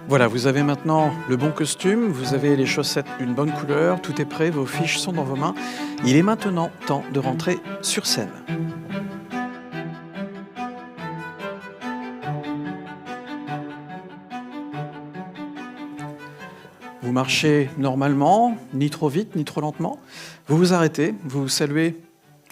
Voilà, vous avez maintenant le bon costume, vous avez les chaussettes d'une bonne couleur, tout est prêt, vos fiches sont dans vos mains. Il est maintenant temps de rentrer sur scène. Vous marchez normalement, ni trop vite, ni trop lentement. Vous vous arrêtez, vous saluez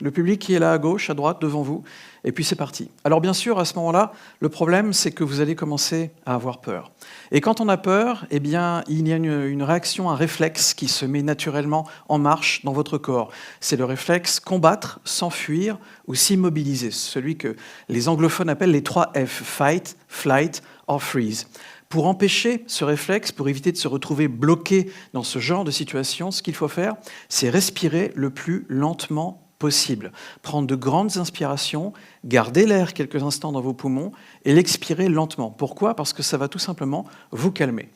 le public qui est là à gauche, à droite, devant vous, et puis c'est parti. Alors bien sûr, à ce moment-là, le problème, c'est que vous allez commencer à avoir peur. Et quand on a peur, eh bien, il y a une réaction, un réflexe qui se met naturellement en marche dans votre corps. C'est le réflexe combattre, s'enfuir ou s'immobiliser, celui que les anglophones appellent les 3 F, fight, flight or freeze. Pour empêcher ce réflexe, pour éviter de se retrouver bloqué dans ce genre de situation, ce qu'il faut faire, c'est respirer le plus lentement possible. Prendre de grandes inspirations, garder l'air quelques instants dans vos poumons et l'expirer lentement. Pourquoi ? Parce que ça va tout simplement vous calmer.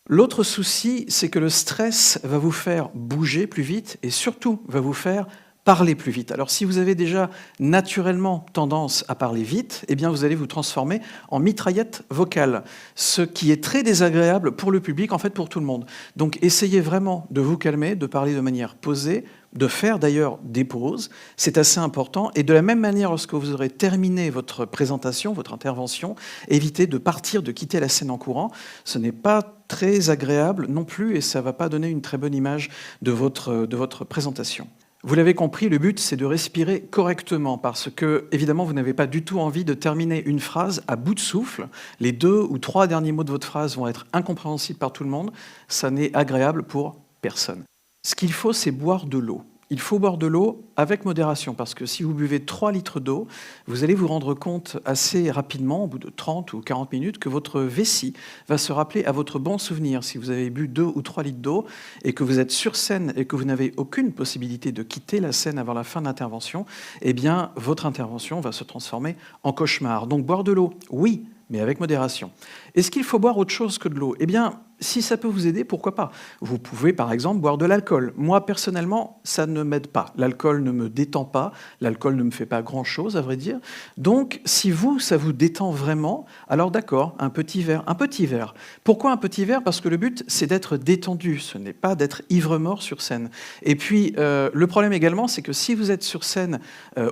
L'autre souci, c'est que le stress va vous faire bouger plus vite et surtout va vous faire parler plus vite. Alors si vous avez déjà naturellement tendance à parler vite, eh bien vous allez vous transformer en mitraillette vocale, ce qui est très désagréable pour le public, en fait pour tout le monde. Donc essayez vraiment de vous calmer, de parler de manière posée, de faire d'ailleurs des pauses, c'est assez important. Et de la même manière, lorsque vous aurez terminé votre présentation, votre intervention, évitez de partir, de quitter la scène en courant. Ce n'est pas très agréable non plus et ça ne va pas donner une très bonne image de votre présentation. Vous l'avez compris, le but, c'est de respirer correctement parce que, évidemment, vous n'avez pas du tout envie de terminer une phrase à bout de souffle. Les 2 ou 3 derniers mots de votre phrase vont être incompréhensibles par tout le monde. Ça n'est agréable pour personne. Ce qu'il faut, c'est boire de l'eau. Il faut boire de l'eau avec modération, parce que si vous buvez 3 litres d'eau, vous allez vous rendre compte assez rapidement, au bout de 30 ou 40 minutes, que votre vessie va se rappeler à votre bon souvenir. Si vous avez bu 2 ou 3 litres d'eau et que vous êtes sur scène et que vous n'avez aucune possibilité de quitter la scène avant la fin de l'intervention, eh bien, votre intervention va se transformer en cauchemar. Donc boire de l'eau, oui, mais avec modération. Est-ce qu'il faut boire autre chose que de l'eau ? Eh bien, si ça peut vous aider, pourquoi pas ? Vous pouvez, par exemple, boire de l'alcool. Moi, personnellement, ça ne m'aide pas. L'alcool ne me détend pas. L'alcool ne me fait pas grand-chose, à vrai dire. Donc, si vous, ça vous détend vraiment, alors d'accord, un petit verre. Un petit verre. Pourquoi un petit verre ? Parce que le but, c'est d'être détendu. Ce n'est pas d'être ivre-mort sur scène. Et puis, le problème également, c'est que si vous êtes sur scène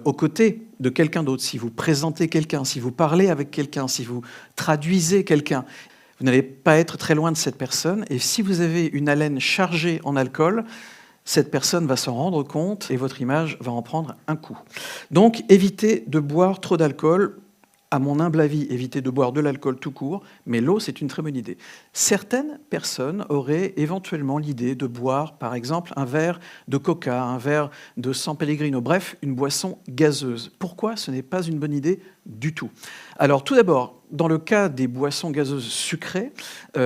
aux côtés de quelqu'un d'autre, si vous présentez quelqu'un, si vous parlez avec quelqu'un, si vous traduisez quelqu'un, vous n'allez pas être très loin de cette personne. Et si vous avez une haleine chargée en alcool, cette personne va s'en rendre compte et votre image va en prendre un coup. Donc, évitez de boire trop d'alcool. À mon humble avis, évitez de boire de l'alcool tout court, mais l'eau, c'est une très bonne idée. Certaines personnes auraient éventuellement l'idée de boire, par exemple, un verre de coca, un verre de San Pellegrino, bref, une boisson gazeuse. Pourquoi ce n'est pas une bonne idée du tout ? Alors, tout d'abord, dans le cas des boissons gazeuses sucrées,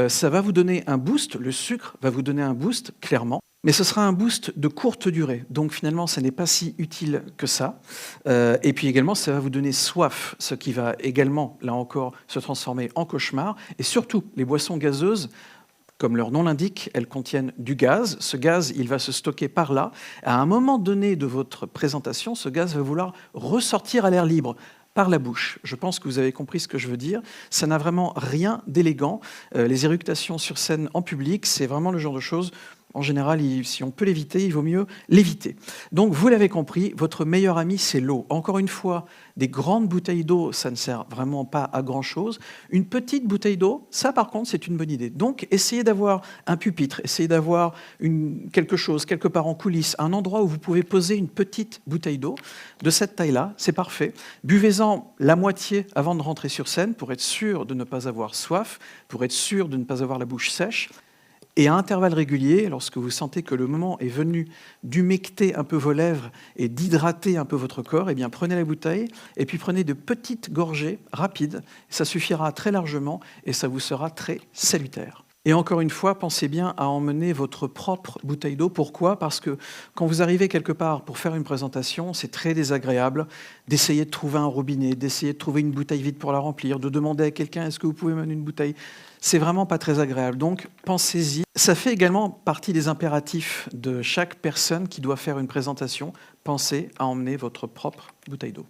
ça va vous donner un boost, le sucre va vous donner un boost, clairement. Mais ce sera un boost de courte durée, donc finalement, ça n'est pas si utile que ça. Et puis également, ça va vous donner soif, ce qui va également, là encore, se transformer en cauchemar. Et surtout, les boissons gazeuses, comme leur nom l'indique, elles contiennent du gaz. Ce gaz, il va se stocker par là. À un moment donné de votre présentation, ce gaz va vouloir ressortir à l'air libre, par la bouche. Je pense que vous avez compris ce que je veux dire. Ça n'a vraiment rien d'élégant. Les éructations sur scène en public, c'est vraiment le genre de choses. En général, si on peut l'éviter, il vaut mieux l'éviter. Donc, vous l'avez compris, votre meilleur ami, c'est l'eau. Encore une fois, des grandes bouteilles d'eau, ça ne sert vraiment pas à grand-chose. Une petite bouteille d'eau, ça, par contre, c'est une bonne idée. Donc, essayez d'avoir un pupitre, essayez d'avoir quelque chose, quelque part en coulisses, un endroit où vous pouvez poser une petite bouteille d'eau de cette taille-là, c'est parfait. Buvez-en la moitié avant de rentrer sur scène pour être sûr de ne pas avoir soif, pour être sûr de ne pas avoir la bouche sèche. Et à intervalles réguliers, lorsque vous sentez que le moment est venu d'humecter un peu vos lèvres et d'hydrater un peu votre corps, eh bien prenez la bouteille et puis prenez de petites gorgées rapides. Ça suffira très largement et ça vous sera très salutaire. Et encore une fois, pensez bien à emmener votre propre bouteille d'eau. Pourquoi ? Parce que quand vous arrivez quelque part pour faire une présentation, c'est très désagréable d'essayer de trouver un robinet, d'essayer de trouver une bouteille vide pour la remplir, de demander à quelqu'un « est-ce que vous pouvez m'amener une bouteille ?» C'est vraiment pas très agréable. Donc, pensez-y. Ça fait également partie des impératifs de chaque personne qui doit faire une présentation. Pensez à emmener votre propre bouteille d'eau.